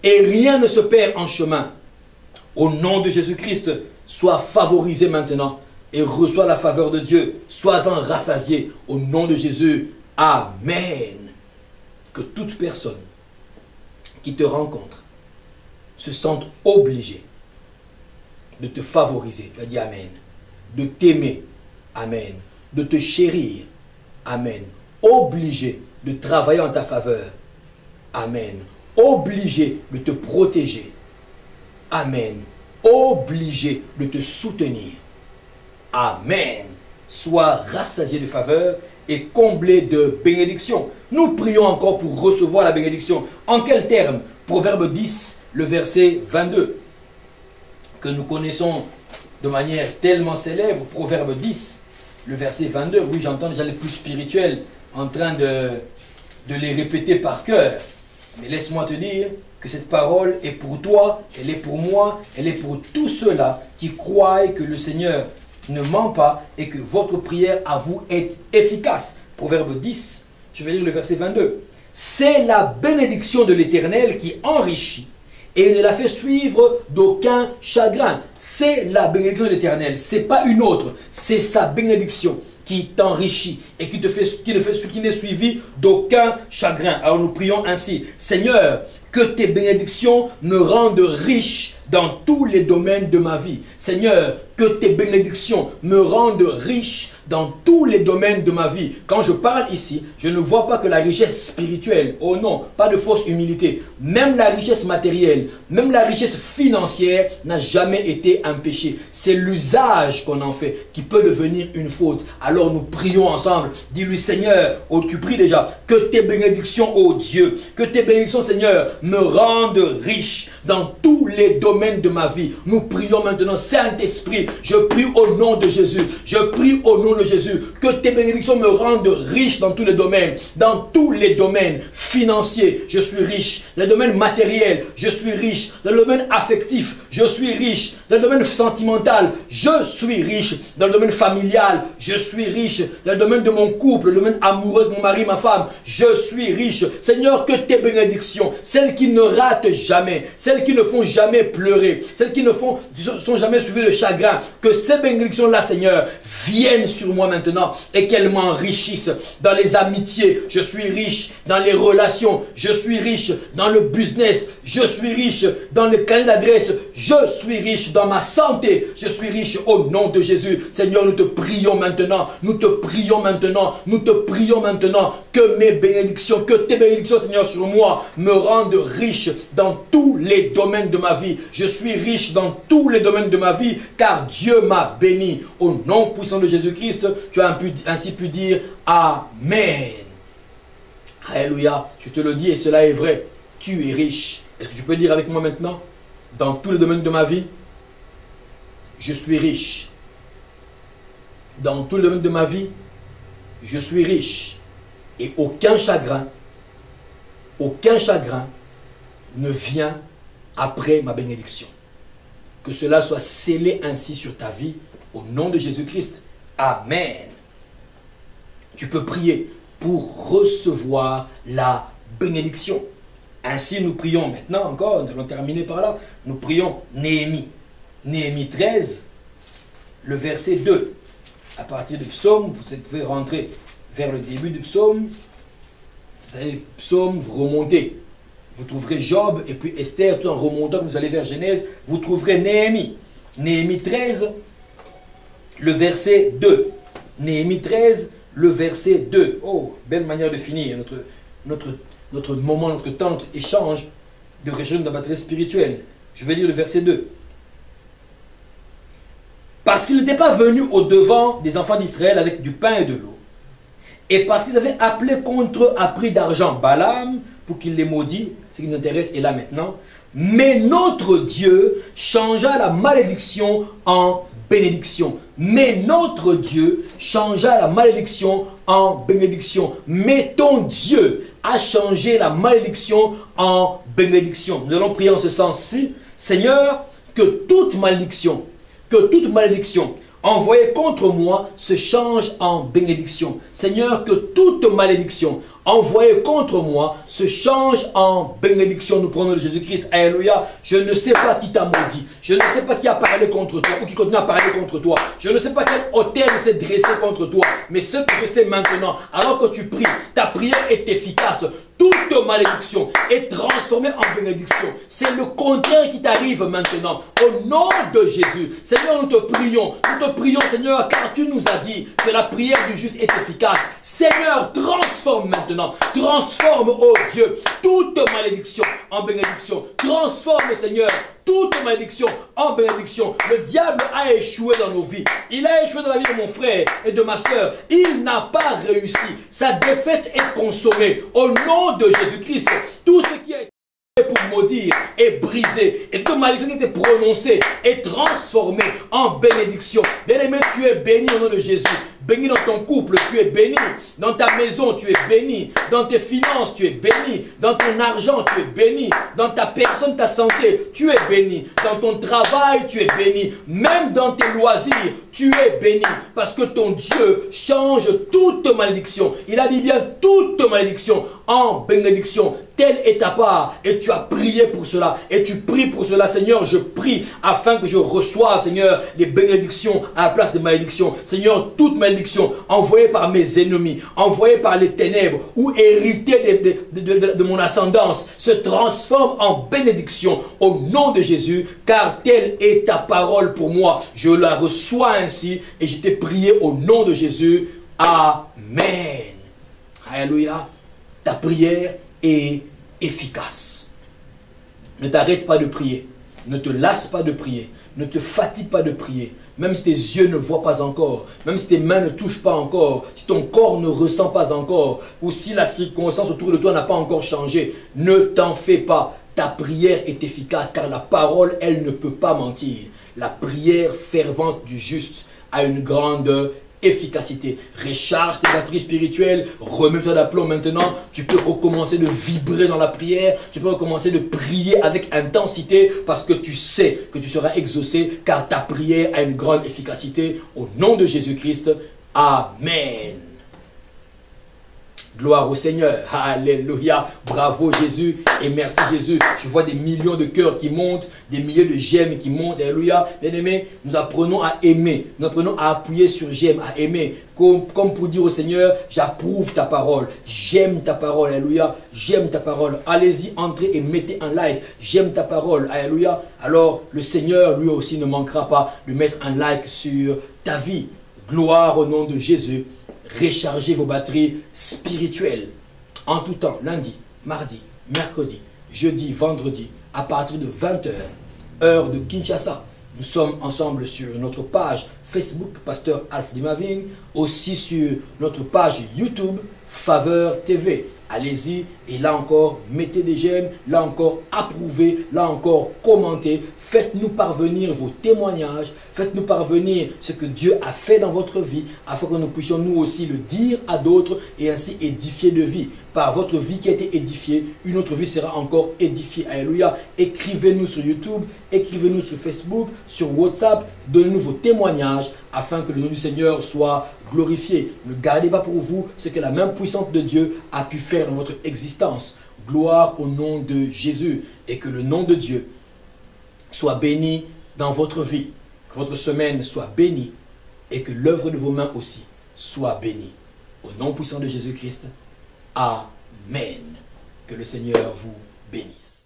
Et rien ne se perd en chemin. Au nom de Jésus-Christ, sois favorisé maintenant et reçois la faveur de Dieu. Sois-en rassasié. Au nom de Jésus. Amen. Que toute personne qui te rencontre se sente obligé de te favoriser. Tu as dit Amen. de t'aimer. Amen. De te chérir. Amen. Obligé de travailler en ta faveur. Amen. Obligé de te protéger. Amen. Obligé de te soutenir. Amen. Sois rassasié de faveur et comblé de bénédictions. Nous prions encore pour recevoir la bénédiction. En quels termes? Proverbe 10, le verset 22, que nous connaissons de manière tellement célèbre. Proverbe 10, le verset 22. Oui, j'entends déjà les plus spirituels en train de les répéter par cœur. Mais laisse-moi te dire que cette parole est pour toi, elle est pour moi, elle est pour tous ceux-là qui croient que le Seigneur ne ment pas et que votre prière à vous est efficace. Proverbe 10, je vais lire le verset 22. C'est la bénédiction de l'Éternel qui enrichit et ne la fait suivre d'aucun chagrin. C'est la bénédiction de l'Éternel, ce n'est pas une autre, c'est sa bénédiction qui t'enrichit et qui n'est suivi d'aucun chagrin. Alors nous prions ainsi: Seigneur, que tes bénédictions me rendent riche dans tous les domaines de ma vie. Seigneur, que tes bénédictions me rendent riche dans tous les domaines de ma vie. Quand je parle ici, je ne vois pas que la richesse spirituelle. Oh non, pas de fausse humilité. Même la richesse matérielle, même la richesse financière n'a jamais été un péché. C'est l'usage qu'on en fait qui peut devenir une faute. Alors nous prions ensemble. Dis-lui: Seigneur, oh tu pries déjà, que tes bénédictions, oh Dieu, que tes bénédictions, Seigneur, me rendent riche dans tous les domaines de ma vie. Nous prions maintenant. Saint-Esprit, je prie au nom de Jésus. Je prie au nom de Jésus que tes bénédictions me rendent riche dans tous les domaines. Dans tous les domaines financiers, je suis riche. Dans le domaine matériel, je suis riche. Dans le domaine affectif, je suis riche. Dans le domaine sentimental, je suis riche. Dans le domaine familial, je suis riche. Dans le domaine de mon couple, le domaine amoureux de mon mari, ma femme, je suis riche. Seigneur, que tes bénédictions, celles qui ne ratent jamais, celles qui ne font jamais pleurer, celles qui ne sont jamais suivies de chagrin, que ces bénédictions-là, Seigneur, viennent sur moi maintenant et qu'elles m'enrichissent dans les amitiés. Je suis riche dans les relations. Je suis riche dans le business. Je suis riche dans le carnet d'adresse. Je suis riche dans ma santé. Je suis riche au nom de Jésus. Seigneur, nous te prions maintenant. Nous te prions maintenant. Nous te prions maintenant que mes bénédictions, que tes bénédictions, Seigneur, sur moi me rendent riche dans tous les domaines de ma vie. Je suis riche dans tous les domaines de ma vie car Dieu m'a béni. Au nom puissant de Jésus-Christ, tu as ainsi pu dire Amen. Alléluia. Je te le dis et cela est vrai. Tu es riche. Est-ce que tu peux dire avec moi maintenant? Dans tous les domaines de ma vie, je suis riche. Dans tous les domaines de ma vie, je suis riche. Et aucun chagrin ne vient après ma bénédiction. Que cela soit scellé ainsi sur ta vie au nom de Jésus-Christ. Amen. Tu peux prier pour recevoir la bénédiction. Ainsi nous prions maintenant encore, nous allons terminer par là. Nous prions Néhémie. Néhémie 13, le verset 2. À partir du psaume, vous pouvez rentrer vers le début du psaume. Vous allez le psaume, vous remontez. Vous trouverez Job et puis Esther, tout en remontant, vous allez vers Genèse, vous trouverez Néhémie. Néhémie 13, le verset 2. Néhémie 13, le verset 2. Oh, belle manière de finir notre moment, notre temps, notre échange de recherche de la batterie spirituelle. Je vais lire le verset 2. Parce qu'il n'était pas venu au-devant des enfants d'Israël avec du pain et de l'eau. Et parce qu'ils avaient appelé contre eux à prix d'argent Balaam pour qu'il les maudit, ce qui nous intéresse est là maintenant. Mais notre Dieu changea la malédiction en bénédiction. Mais notre Dieu changea la malédiction en bénédiction. Mais ton Dieu a changé la malédiction en bénédiction. Nous allons prier en ce sens-ci. Seigneur, que toute malédiction envoyée contre moi se change en bénédiction. Seigneur, que toute malédiction envoyée contre moi se change en bénédiction. Nous prenons de Jésus-Christ. Alléluia. Je ne sais pas qui t'a maudit. Je ne sais pas qui a parlé contre toi ou qui continue à parler contre toi. Je ne sais pas quel autel s'est dressé contre toi. Mais ce que je sais maintenant, alors que tu pries, ta prière est efficace. toute malédiction est transformée en bénédiction. C'est le contraire qui t'arrive maintenant. Au nom de Jésus, Seigneur, nous te prions, Seigneur, car tu nous as dit que la prière du juste est efficace. Seigneur, transforme maintenant, transforme, oh Dieu, toute malédiction en bénédiction. Transforme, Seigneur, toute malédiction en bénédiction. Le diable a échoué dans nos vies. Il a échoué dans la vie de mon frère et de ma soeur. Il n'a pas réussi. Sa défaite est consommée. Au nom de Jésus-Christ, tout ce qui est pour maudire est brisé. Et toute malédiction qui était prononcée est transformée en bénédiction. Bien-aimé, tu es béni au nom de Jésus. Béni dans ton couple, tu es béni. Dans ta maison, tu es béni. Dans tes finances, tu es béni. Dans ton argent, tu es béni. Dans ta personne, ta santé, tu es béni. Dans ton travail, tu es béni. Même dans tes loisirs, tu es béni. Parce que ton Dieu change toute malédiction. Il a dit bien toute malédiction en bénédiction. Telle est ta part. Et tu as prié pour cela. Et tu pries pour cela. Seigneur, je prie afin que je reçoive, Seigneur, les bénédictions à la place des malédictions. Seigneur, toute malédiction envoyée par mes ennemis, envoyée par les ténèbres ou héritée de mon ascendance se transforme en bénédiction au nom de Jésus, car telle est ta parole pour moi. Je la reçois ainsi et je t'ai prié au nom de Jésus. Amen. Alléluia. Ta prière est efficace. Ne t'arrête pas de prier. Ne te lasse pas de prier. Ne te fatigue pas de prier. Même si tes yeux ne voient pas encore, même si tes mains ne touchent pas encore, si ton corps ne ressent pas encore, ou si la circonstance autour de toi n'a pas encore changé, ne t'en fais pas. Ta prière est efficace car la parole, elle ne peut pas mentir. La prière fervente du juste a une grande efficacité. Recharge tes batteries spirituelles, remets-toi d'aplomb maintenant. Tu peux recommencer de vibrer dans la prière, tu peux recommencer de prier avec intensité parce que tu sais que tu seras exaucé car ta prière a une grande efficacité. Au nom de Jésus-Christ, Amen. Gloire au Seigneur. Alléluia. Bravo Jésus. Et merci Jésus. Je vois des millions de cœurs qui montent, des milliers de j'aime qui montent. Alléluia. Bien-aimés, nous apprenons à aimer. Nous apprenons à appuyer sur j'aime, à aimer. Comme pour dire au Seigneur, j'approuve ta parole. J'aime ta parole. Alléluia. J'aime ta parole. Allez-y, entrez et mettez un like. J'aime ta parole. Alléluia. Alors, le Seigneur, lui aussi, ne manquera pas de mettre un like sur ta vie. Gloire au nom de Jésus. Rechargez vos batteries spirituelles en tout temps, lundi, mardi, mercredi, jeudi, vendredi, à partir de 20h, heure de Kinshasa. Nous sommes ensemble sur notre page Facebook, Pasteur Alf Dimaving, aussi sur notre page YouTube, Faveur TV. Allez-y et là encore, mettez des j'aime, là encore, approuvez, là encore, commentez. Faites-nous parvenir vos témoignages, faites-nous parvenir ce que Dieu a fait dans votre vie, afin que nous puissions nous aussi le dire à d'autres et ainsi édifier de vie. Par votre vie qui a été édifiée, une autre vie sera encore édifiée. Alléluia. Écrivez-nous sur YouTube, écrivez-nous sur Facebook, sur WhatsApp, donnez-nous vos témoignages afin que le nom du Seigneur soit glorifié. Ne gardez pas pour vous ce que la main puissante de Dieu a pu faire dans votre existence. Gloire au nom de Jésus et que le nom de Dieu soit béni dans votre vie, que votre semaine soit bénie et que l'œuvre de vos mains aussi soit bénie. Au nom puissant de Jésus-Christ, Amen. Que le Seigneur vous bénisse.